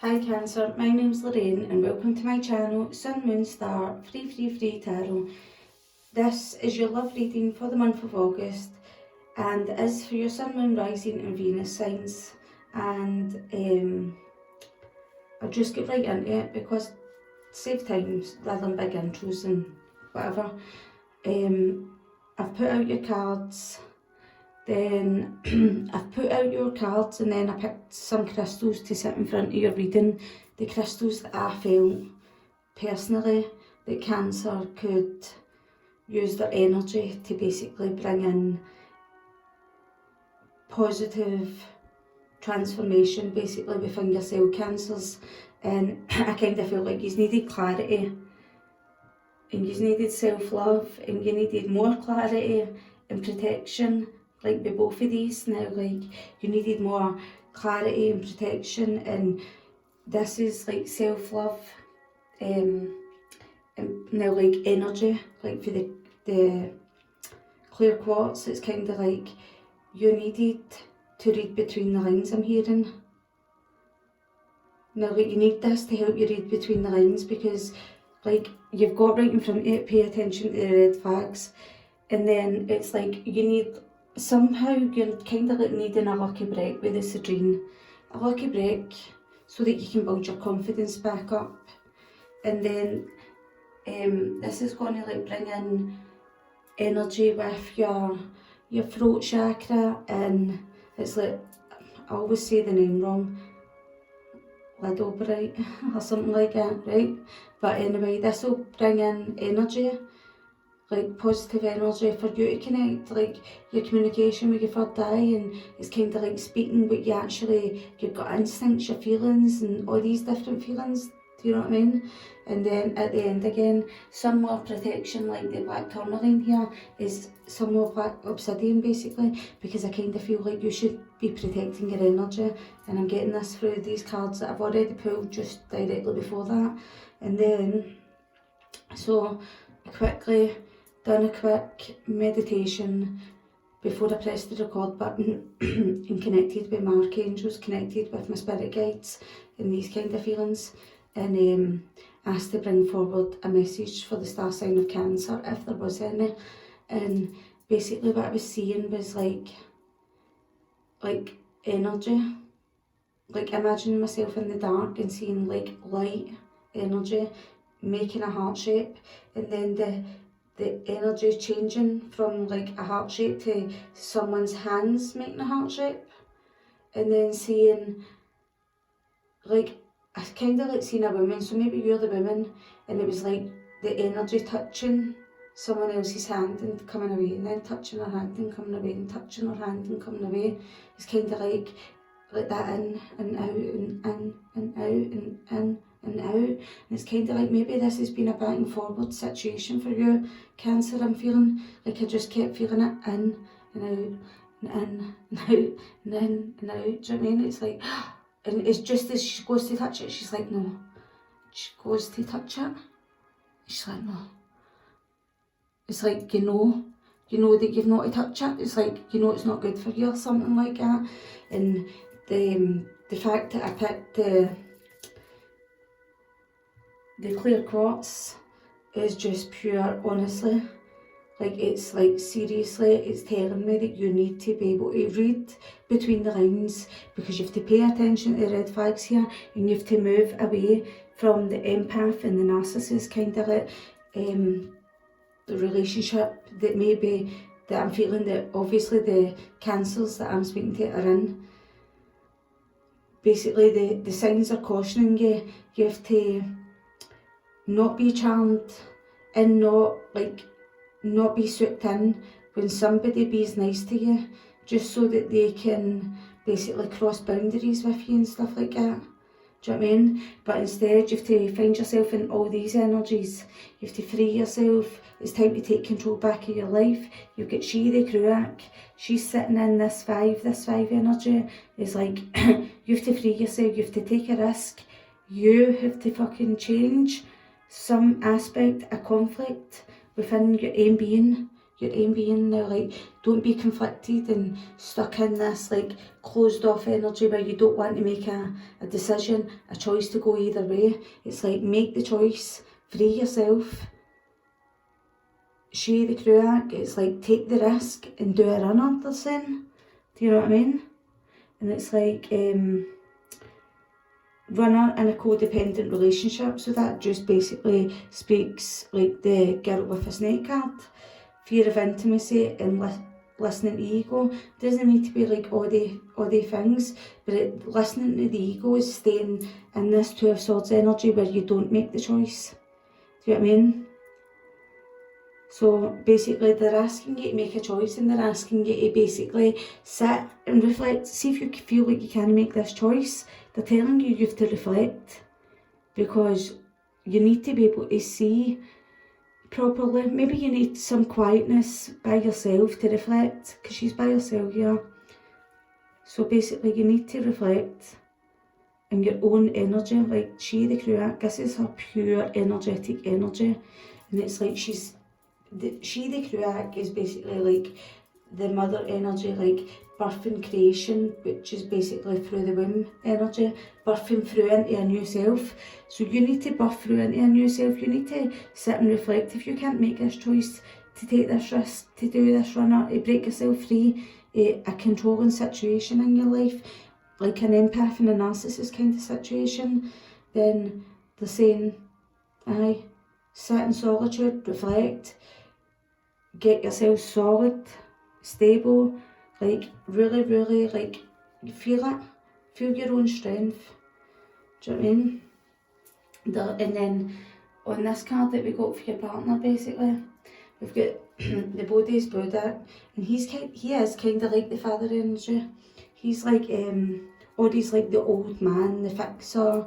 Hi Cancer, my name's Lorraine and welcome to my channel Sun Moon Star Free Tarot. This is your love reading for the month of August and it is for your Sun, Moon, Rising and Venus signs, and I'll just get right into it because save time rather than big intros and whatever. I've put out your cards, then I've put out your cards and then I picked some crystals to sit in front of your reading. The crystals that I felt personally that Cancer could use their energy to basically bring in positive transformation basically within yourself, Cancers. And I kind of felt like you needed clarity and you needed self-love and you needed more clarity and protection. Like with both of these now, like you needed more clarity and protection, and this is like self-love, and now like energy, like for the clear quartz, it's kind of like you needed to read between the lines, I'm hearing. Now like you need this to help you read between the lines because like you've got right in front of you, pay attention to the red flags, and then it's like you need, somehow you're kind of like needing a lucky break with this dream. A lucky break so that you can build your confidence back up. And then this is going to like bring in energy with your throat chakra, and it's like, I always say the name wrong, Ladobrite or something like that, right? But anyway, this will bring in energy, like positive energy for you to connect, like your communication with your third eye, and it's kind of like speaking what you actually, you've got instincts, your feelings and all these different feelings, do you know what I mean? And then at the end again, some more protection, like the black tourmaline here is some more black obsidian basically, because I kind of feel like you should be protecting your energy, and I'm getting this through these cards that I've already pulled just directly before that. And then, so quickly done a quick meditation before I pressed the record button and connected with my archangels, connected with my spirit guides and these kind of feelings, and asked to bring forward a message for the star sign of Cancer if there was any. And basically what I was seeing was like energy, like imagining myself in the dark and seeing like light energy making a heart shape, and then the energy changing from like a heart shape to someone's hands making a heart shape, and then seeing like, I kind of like seeing a woman, so maybe you're the woman, and it was like the energy touching someone else's hand and coming away, and then touching her hand and coming away, and touching her hand and coming away. It's kind of like that in and out and in and out and in and out, and it's kind of like maybe this has been a back and forward situation for you, Cancer. I'm feeling like I just kept feeling it in and out and in and out and in and out. Do you know what I mean? It's like, and it's just as she goes to touch it, she's like no. She goes to touch it, she's like no. It's like you know that you've not to touch it. It's like you know it's not good for you or something like that. And the fact that I picked the clear quartz is just pure, honestly. Like it's like seriously, it's telling me that you need to be able to read between the lines, because you have to pay attention to the red flags here, and you have to move away from the empath and the narcissist kind of like the relationship that maybe that I'm feeling that obviously the Cancers that I'm speaking to are in. Basically the signs are cautioning you, you have to not be charmed and not be swept in when somebody be's nice to you, just so that they can basically cross boundaries with you and stuff like that. Do you know what I mean? But instead you have to find yourself in all these energies. You have to free yourself. It's time to take control back of your life. You've got She the Kruak. She's sitting in this five energy. It's like you have to free yourself. You have to take a risk. You have to fucking change some aspect of conflict within your own being. your aim being now, like, don't be conflicted and stuck in this like closed off energy where you don't want to make a decision, a choice to go either way. It's like, make the choice, free yourself, show the cruach. It's like, take the risk and do a runner, they're saying. Do you know what I mean? And it's like, runner in a codependent relationship, so that just basically speaks like the girl with a snake card. Fear of intimacy and listening to ego. Doesn't need to be like all the things, but listening to the ego is staying in this Two of Swords energy where you don't make the choice. Do you know what I mean? So basically they're asking you to make a choice, and they're asking you to basically sit and reflect, see if you feel like you can make this choice. They're telling you have to reflect, because you need to be able to see properly. Maybe you need some quietness by yourself to reflect, because she's by herself here. So basically you need to reflect in your own energy, like she the cruach, this is her pure energetic energy, and it's like she the cruach is basically like the mother energy, like birthing creation, which is basically through the womb energy, birthing through into a new self. So you need to birth through into a new self. You need to sit and reflect. If you can't make this choice to take this risk, to do this runner, to break yourself free a controlling situation in your life, like an empath and a narcissist kind of situation, then they're saying, aye, sit in solitude, reflect, get yourself solid, stable, like really, really, like, feel it, feel your own strength. Do you know what I mean? And then on this card that we got for your partner, basically, we've got the Bodhi's Buddha, and he is kind of like the father energy. He's like, Odie's like the old man, the fixer,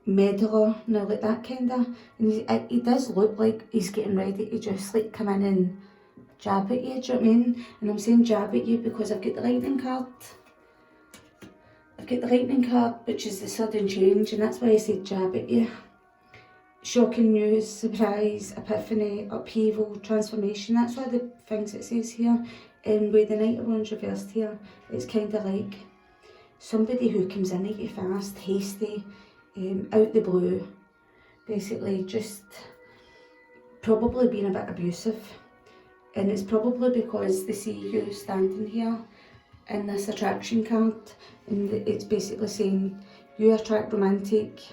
meddler, now like that kind of, and he does look like he's getting ready to just like come in and jab at you, do you know what I mean? And I'm saying jab at you because I've got the lightning card. I've got the lightning card, which is the sudden change, and that's why I said jab at you. Shocking news, surprise, epiphany, upheaval, transformation. That's all the things it says here. And with the Knight of Wands reversed here, it's kind of like somebody who comes in at you fast, hasty, out the blue. Basically just probably being a bit abusive. And it's probably because they see you standing here in this attraction card, and it's basically saying you attract romantic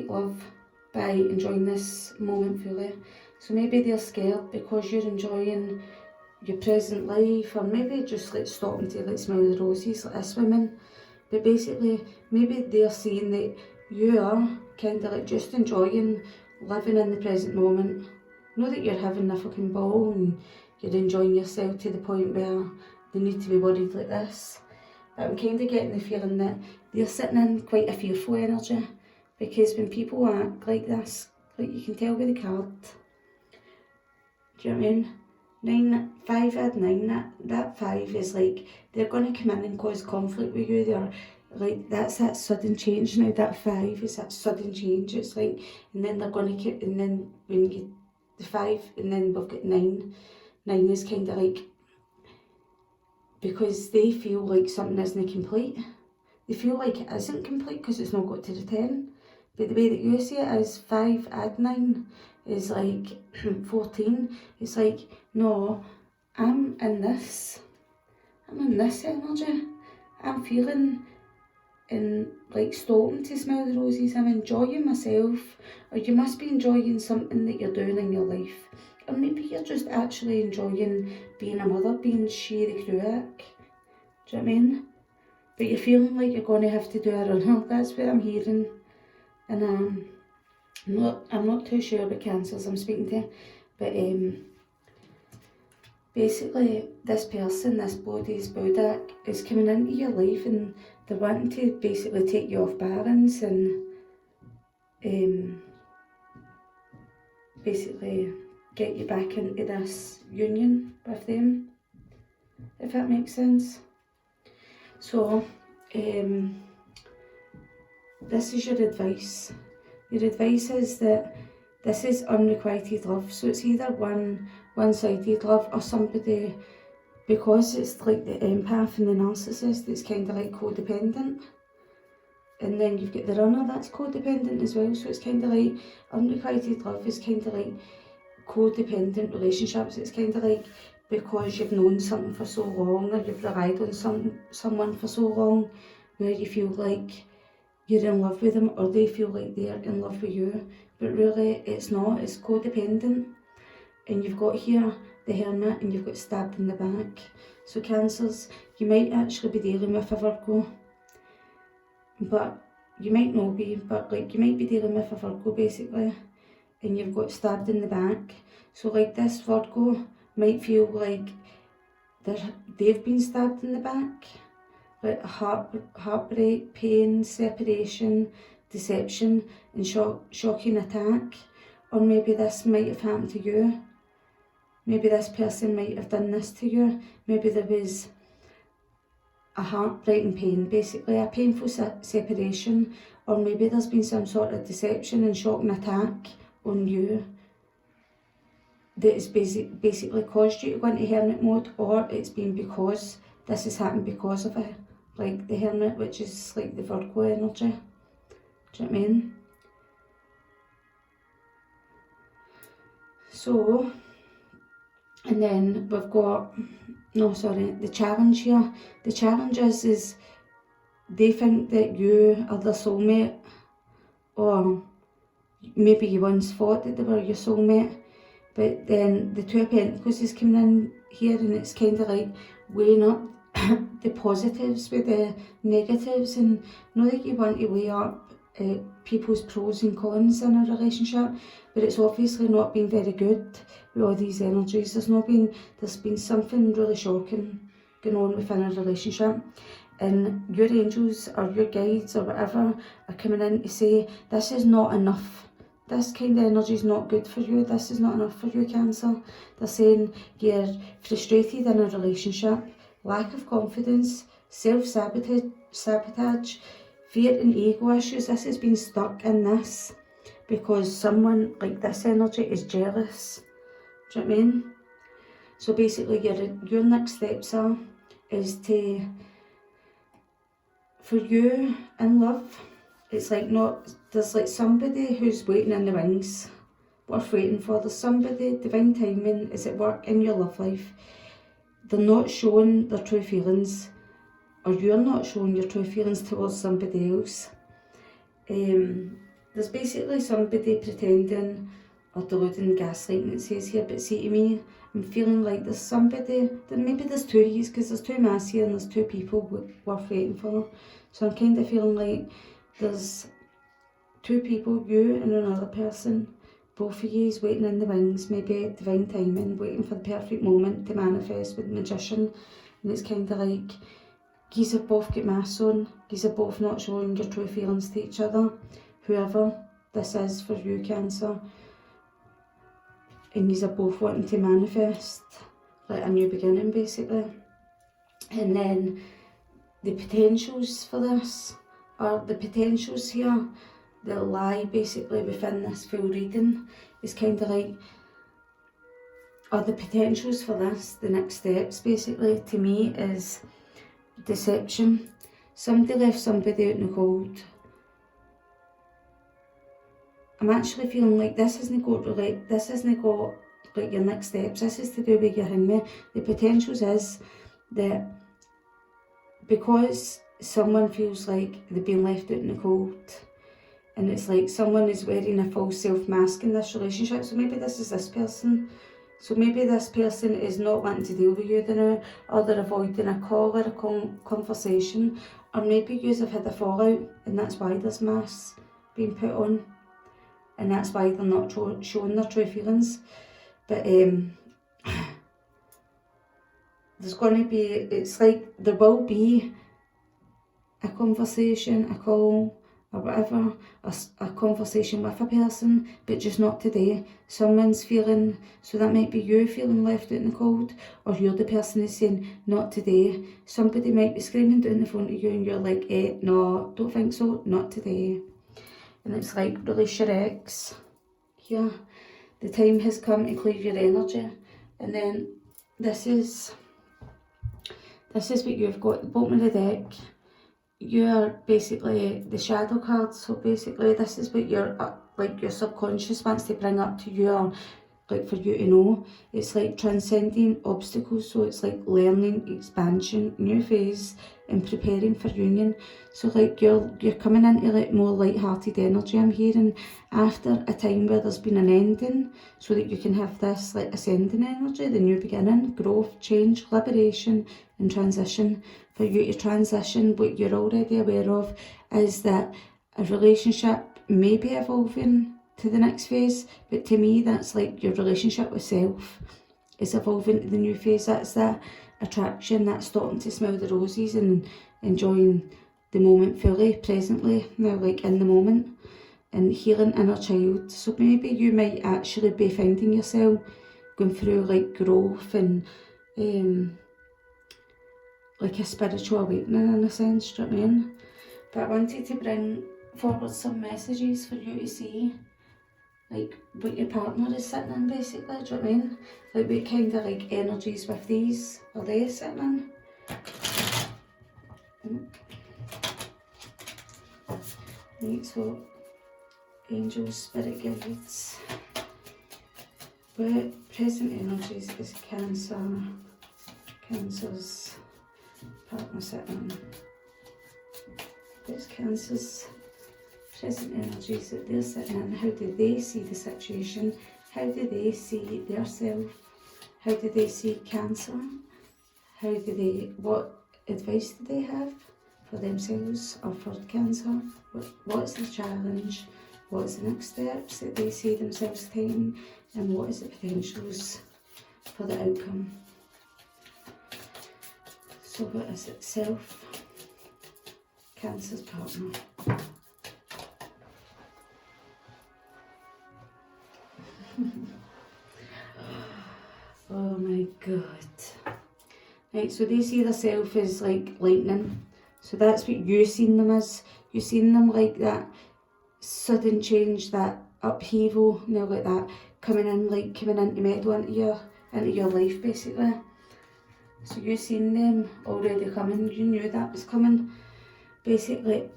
love by enjoying this moment fully. So maybe they're scared because you're enjoying your present life, or maybe just like stopping to like smell the roses like this woman. But basically maybe they're saying that you are kind of like just enjoying living in the present moment. Not that you're having a fucking ball and you're enjoying yourself to the point where they need to be worried like this. But I'm kind of getting the feeling that they're sitting in quite a fearful energy, because when people act like this, like you can tell by the card. Do you know what I mean? 5 add 9, that 5 is like they're going to come in and cause conflict with you. They're like, that's that sudden change now. That 5 is that sudden change. It's like, and then they're going to keep, and then when you get the 5, and then we've got 9. 9 is kind of like, because they feel like something isn't complete. They feel like it isn't complete because it's not got to the 10. But the way that you see it is 5 add 9 is like 14. It's like, no, I'm in this energy. I'm feeling and like stopping to smell the roses. I'm enjoying myself, or you must be enjoying something that you're doing in your life. Or maybe you're just actually enjoying being a mother, being she the cruach. Do you know what I mean? But you're feeling like you're going to have to do a runner. That's what I'm hearing. And I'm not too sure about cancers I'm speaking to. But basically this person, this Bodhi's Buddha, is coming into your life, and they're wanting to basically take you off balance and basically get you back into this union with them, if that makes sense. So this is your advice. Your advice is that this is unrequited love. So it's either one-sided love, or somebody, because it's like the empath and the narcissist, it's kind of like codependent. And then you've got the runner that's codependent as well. So it's kind of like unrequited love is kind of like codependent relationships. It's kind of like because you've known something for so long, or you've relied on someone for so long, where you feel like you're in love with them, or they feel like they're in love with you. But really it's not, it's codependent. And you've got here the Hermit, and you've got stabbed in the back. So Cancers, you might actually be dealing with a Virgo, but you might not be, but like you might be dealing with a Virgo basically, and you've got stabbed in the back. So like this Virgo might feel like they've been stabbed in the back, like heartbreak, pain, separation, deception, and shocking attack. Or maybe this might have happened to you. Maybe this person might have done this to you. Maybe there was a heartbreaking pain, basically a painful separation, or maybe there's been some sort of deception and shocking attack on you that has basically caused you to go into Hermit mode, or it's been because this has happened because of it, like the Hermit, which is like the Virgo energy. Do you know what I mean? So, and then we've got, the challenge here. The challenge is they think that you are their soulmate, or maybe you once thought that they were your soulmate, but then the Two of Pentacles is coming in here, and it's kind of like weighing up the positives with the negatives, and not that you want to weigh up people's pros and cons in a relationship, but it's obviously not been very good with all these energies. There's been something really shocking going on within a relationship, and your angels or your guides or whatever are coming in to say this is not enough. This kind of energy is not good for you. This is not enough for you, Cancer. They're saying you're frustrated in a relationship, lack of confidence, self-sabotage, fear and ego issues. This has been stuck in this because someone like this energy is jealous. Do you know what I mean? So basically your next steps is for you in love, it's like there's like somebody who's waiting in the wings, worth waiting for. There's somebody, divine timing is at work in your love life. They're not showing their true feelings, or you're not showing your true feelings towards somebody else. There's basically somebody pretending or deluding, gaslighting, it says here, but see, to me, I'm feeling like there's somebody, maybe there's two of you, because there's two masks here and there's two people worth waiting for. So I'm kind of feeling like there's two people, you and another person, both of you is waiting in the wings, maybe divine timing, waiting for the perfect moment to manifest with the Magician. And it's kind of like, yous have both got masks on, yous are both not showing your true feelings to each other, whoever this is for you, Cancer. And yous are both wanting to manifest like a new beginning, basically. And then the potentials for this, or the potentials here that lie basically within this full reading, is kind of like, or the potentials for this, the next steps basically to me is deception. Somebody left somebody out in the cold. I'm actually feeling like this isn't got like your next steps. This is to do with your Hangman. The potentials is that because someone feels like they've been left out in the cold, and it's like someone is wearing a false self mask in this relationship. So maybe this is this person. So maybe this person is not wanting to deal with you now, or they're avoiding a call or a conversation, or maybe you have had a fallout and that's why there's masks being put on, and that's why they're not showing their true feelings. But there's going to be, it's like there will be a conversation, a call, or whatever, a conversation with a person, but just not today. Someone's feeling, so that might be you feeling left out in the cold, or you're the person who's saying, not today. Somebody might be screaming down the phone to you and you're like, no, don't think so, not today. And it's like, release your ex here. The time has come to clear your energy. And then this is what you've got at the bottom of the deck. You're basically the shadow card. So basically this is what your subconscious wants to bring up to you, like for you to know. It's like transcending obstacles, so it's like learning, expansion, new phase, and preparing for union. So like you're coming into like more light-hearted energy, I'm hearing, after a time where there's been an ending, so that you can have this like ascending energy, the new beginning, growth, change, liberation, and transition. For you to transition, what you're already aware of is that a relationship may be evolving to the next phase, but to me that's like your relationship with self is evolving to the new phase. That's that attraction, that's starting to smell the roses and enjoying the moment fully, presently, now like in the moment, and healing inner child. So maybe you might actually be finding yourself going through like growth and like a spiritual awakening in a sense, do you know what I mean? But I wanted to bring forward some messages for you to see, like what your partner is sitting in basically, do you know what I mean? Like what kind of like energies with these are they sitting in? Right, so angels, spirit guides. What present energies is Cancer's partner sitting in? What's Cancer's present energies that they're sitting in? How do they see the situation? How do they see their self? How do they see Cancer? What advice do they have for themselves or for Cancer? What's the challenge? What's the next steps that they see themselves taking? And what is the potentials for the outcome? So what is it? Self, Cancer's partner. Oh my god. Right, so they see themselves as like lightning. So that's what you seen them as. You seen them like that sudden change, that upheaval, you know, like that coming into meddle into your life basically. So you seen them already coming, you knew that was coming. Basically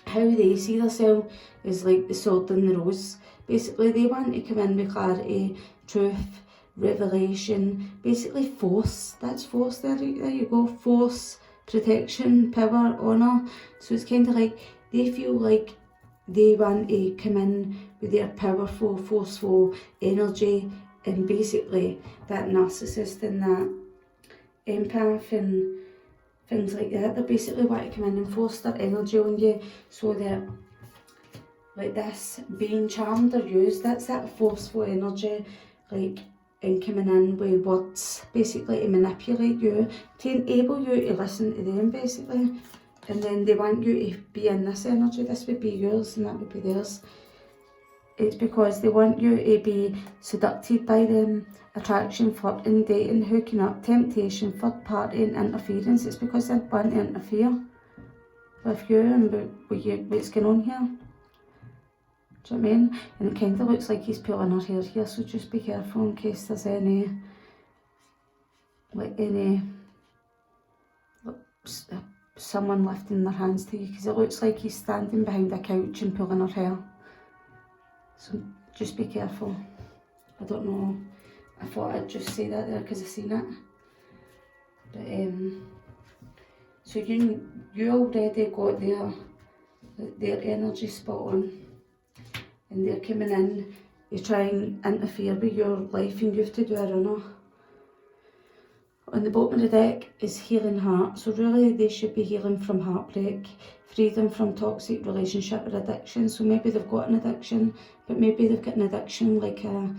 how they see themselves is like the sword and the rose. Basically they want to come in with clarity, truth, revelation, basically force. That's force, there you go, force, protection, power, honour. So it's kind of like they feel like they want to come in with their powerful, forceful energy, and basically that narcissist and that empath and things like that, they basically want to come in and force their energy on you, so that like this being charmed or used, that's that forceful energy, like, and coming in with words basically to manipulate you, to enable you to listen to them basically. And then they want you to be in this energy. This would be yours and that would be theirs. It's because they want you to be seduced by them. Attraction, flirting, dating, hooking up, temptation, third party and interference. It's because they want to interfere with you and what's going on here. Do you know what I mean? And it kind of looks like he's pulling her hair here, so just be careful in case there's any someone lifting their hands to you, because it looks like he's standing behind a couch and pulling her hair. So just be careful. I don't know, I thought I'd just say that there because I've seen it. But so you already got their energy spot on, and they're coming in to try and interfere with your life, and you have to do a runner. On the bottom of the deck is healing heart, so really they should be healing from heartbreak, freedom from toxic relationship or addiction. So maybe they've got an addiction, but maybe they've got an addiction like a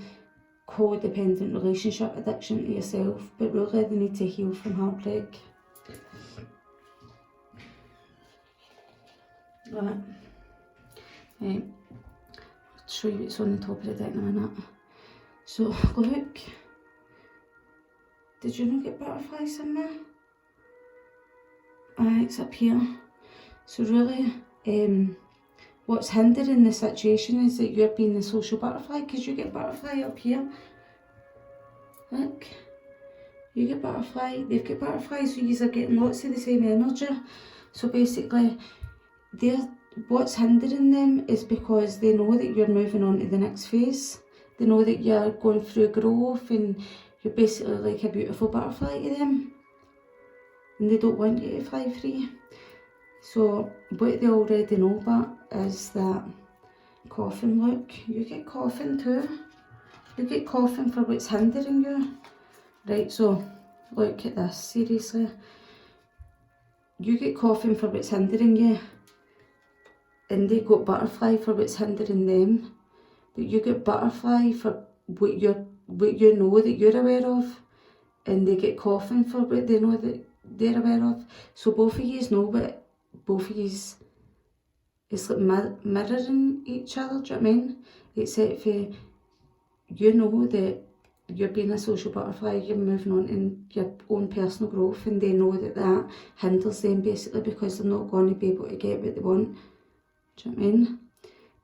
codependent relationship addiction to yourself, but really they need to heal from heartbreak. Right. I'll show you what's on the top of the deck in a minute. So look. Did you not get butterflies in there? It's up here. So really, what's hindering the situation is that you're being the social butterfly, because you get butterfly up here. Look, you get butterfly, they've got butterfly, so you're getting lots of the same energy. So basically, what's hindering them is because they know that you're moving on to the next phase. They know that you're going through growth and you're basically like a beautiful butterfly to them. And they don't want you to fly free. So what they already know about is that coughing. Look, you get coughing too. You get coughing for what's hindering you. Right, so look at this, seriously. You get coughing for what's hindering you, and they got butterfly for what's hindering them. But you get butterfly for what you know that you're aware of, and they get coughing for what they know that they're aware of. So both of you know what both of you, it's like mirroring each other, do you know what I mean? Except for you know that you're being a social butterfly, you're moving on in your own personal growth, and they know that that hinders them basically because they're not going to be able to get what they want. Do you know what I mean?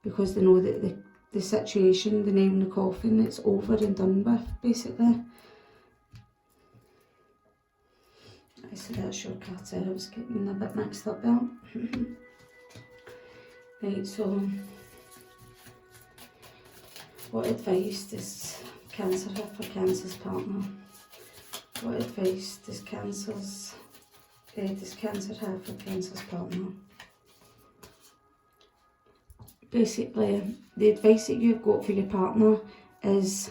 Because they know that the situation, the nail in the coffin, it's over and done with basically. I said that shortcut, I was getting a bit mixed up there. Right, so what advice does Cancer have for Cancer's partner? What advice does Cancer have for Cancer's partner? Basically, the advice that you've got for your partner is,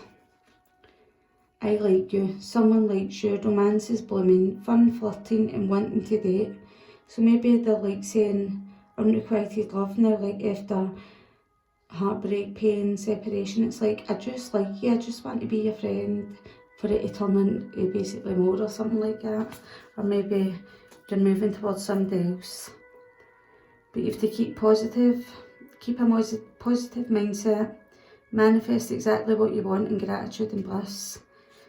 I like you, someone likes you, romance is blooming, fun, flirting and wanting to date. So maybe they're like saying unrequited love now, like after heartbreak, pain, separation. It's like, I just like you, I just want to be your friend, for it to turn into basically more or something like that. Or maybe you're moving towards somebody else. But you have to keep positive, keep a positive mindset, manifest exactly what you want in gratitude and bliss.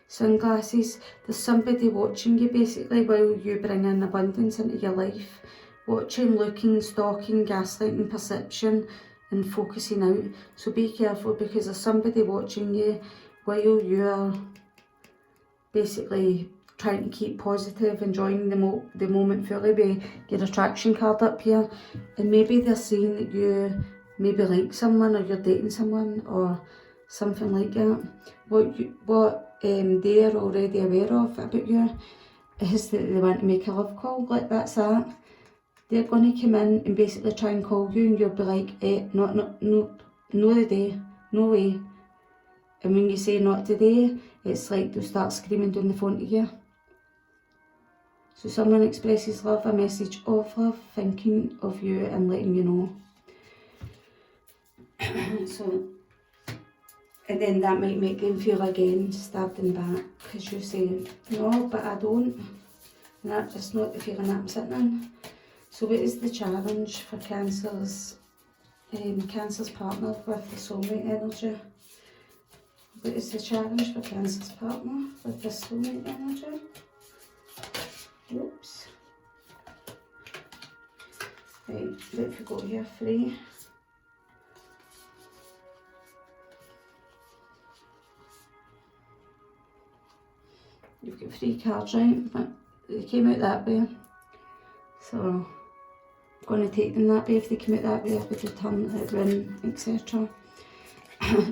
Sunglasses, there's somebody watching you basically while you bring in abundance into your life. Watching, looking, stalking, gaslighting, perception and focusing out. So be careful, because there's somebody watching you while you're basically trying to keep positive, enjoying the moment fully with your attraction card up here. And maybe they're saying that you maybe like someone, or you're dating someone or something like that. What they're already aware of about you is that they want to make a love call, like that's that. They're going to come in and basically try and call you, and you'll be like, no today, no way. And when you say not today, it's like they'll start screaming down the phone to you. So someone expresses love, a message of love, thinking of you and letting you know. So, and then that might make them feel again stabbed in the back, because you say, no, but I don't. And that's not the feeling I'm sitting in. So what is the challenge for Cancer's partner with the soulmate energy? What is the challenge for Cancer's partner with the soulmate energy? Oops. Right, what have we got here? 3. You've got 3 cards, right? But they came out that way. So I'm going to take them that way. If they come out that way, I would return it round, etc.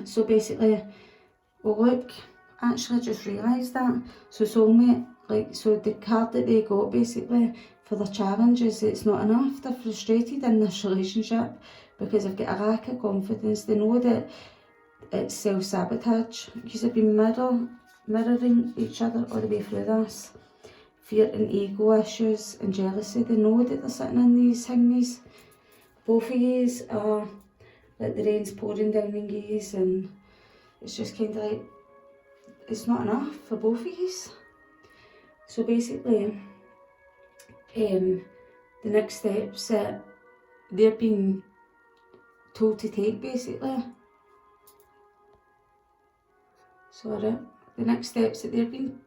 So basically, well look, actually I just realised that. So soulmate, like, so the card that they got basically for their challenge is it's not enough. They're frustrated in this relationship because they've got a lack of confidence. They know that it's self-sabotage, because they've been mirroring each other all the way through this. Fear and ego issues and jealousy. They know that they're sitting in these thingies. Both of yous are like the rain's pouring down on yous, and it's just kind of like, it's not enough for both of yous. So basically, the next steps that they're being told to take basically. Sorry. The next steps that they're being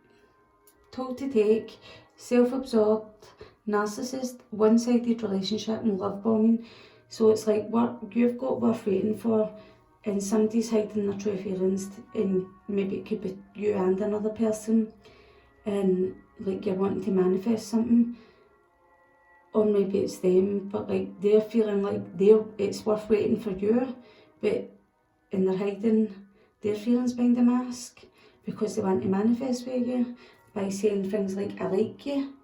told to take: self-absorbed, narcissist, one-sided relationship and love bombing. So it's like what you've got worth waiting for, and somebody's hiding their true feelings, and maybe it could be you and another person, and like you're wanting to manifest something, or maybe it's them, but like they're feeling like it's worth waiting for you, but and they're hiding their feelings behind the mask because they want to manifest with you by saying things like, I like you.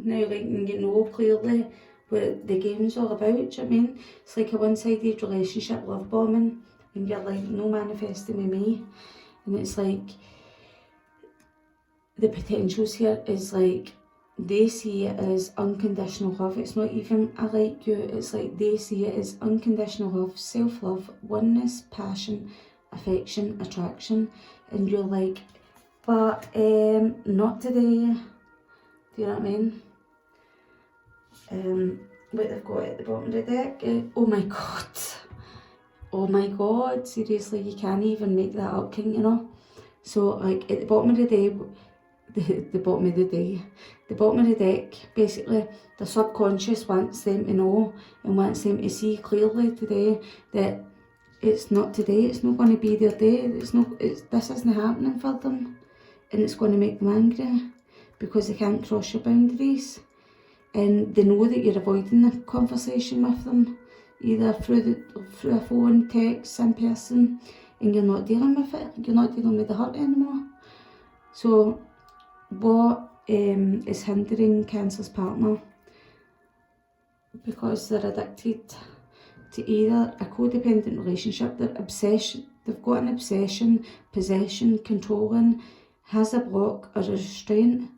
Now, like, you know clearly what the game's all about, do you know what I mean? It's like a one-sided relationship, love bombing, and you're like, no manifesting with me. And it's like, the potentials here is like, they see it as unconditional love. It's not even I like you, it's like they see it as unconditional love, self-love, oneness, passion, affection, attraction. And you're like, but not today. Do you know what I mean? What they've got at the bottom of the deck, oh my god. Oh my god, seriously, you can't even make that up, can you know? So like at the bottom of the day, the bottom of the deck, basically the subconscious wants them to know and wants them to see clearly today that it's not today, it's not going to be their day, this isn't happening for them, and it's going to make them angry because they can't cross your boundaries, and they know that you're avoiding the conversation with them, either through a phone, text, in person, and you're not dealing with it, you're not dealing with the hurt anymore. So what is hindering Cancer's partner? Because they're addicted to either a codependent relationship, they've got an obsession, possession, controlling, has a block or a restraint.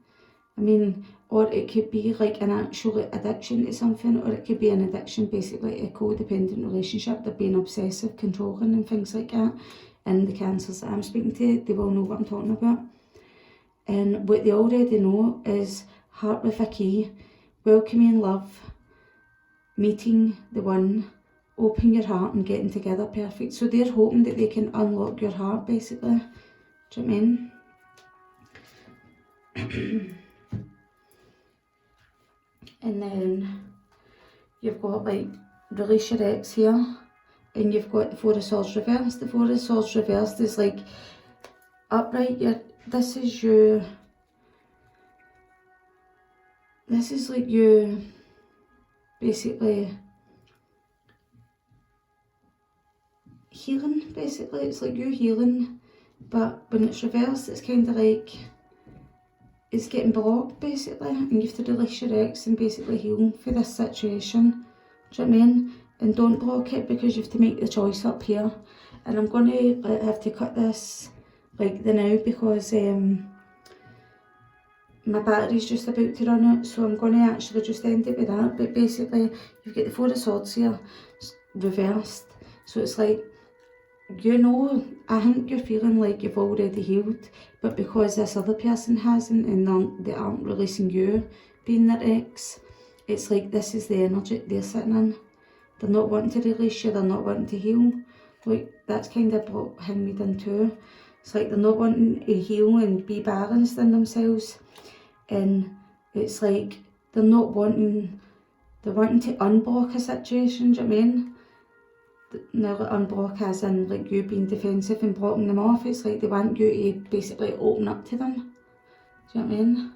I mean, or it could be like an actual addiction to something, or it could be an addiction, basically a codependent relationship. They're being obsessive, controlling and things like that. And the Cancers that I'm speaking to, they will know what I'm talking about. And what they already know is heart with a key, welcoming love, meeting the one, open your heart and getting together perfect. So they're hoping that they can unlock your heart, basically. Do you know what I mean? And then you've got like release your ex here, and you've got the Four of Swords reversed. The Four of Swords reversed is like upright. This is like you basically healing, basically. It's like you healing, but when it's reversed, it's kind of like it's getting blocked, basically, and you have to release your ex and basically heal for this situation. Do you know what I mean? And don't block it, because you have to make the choice up here. And I'm going to have to cut this like the now, because my battery's just about to run out, so I'm going to actually just end it with that. But basically, you've got the Four of Swords here, reversed. So it's like, you know, I think you're feeling like you've already healed, but because this other person hasn't, and they aren't releasing you being their ex, it's like this is the energy they're sitting in. They're not wanting to release you, they're not wanting to heal. Like, that's kind of what Handmaid done too. It's like they're not wanting to heal and be balanced in themselves. And it's like they're wanting to unblock a situation, do you know what I mean? Now, like, unblock as in like you being defensive and blocking them off. It's like they want you to basically open up to them. Do you know what I mean?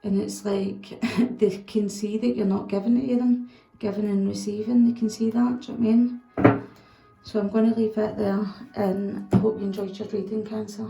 And it's like they can see that you're not giving it to them, giving and receiving. They can see that. Do you know what I mean? So I'm going to leave it there, and I hope you enjoyed your reading, Cancer.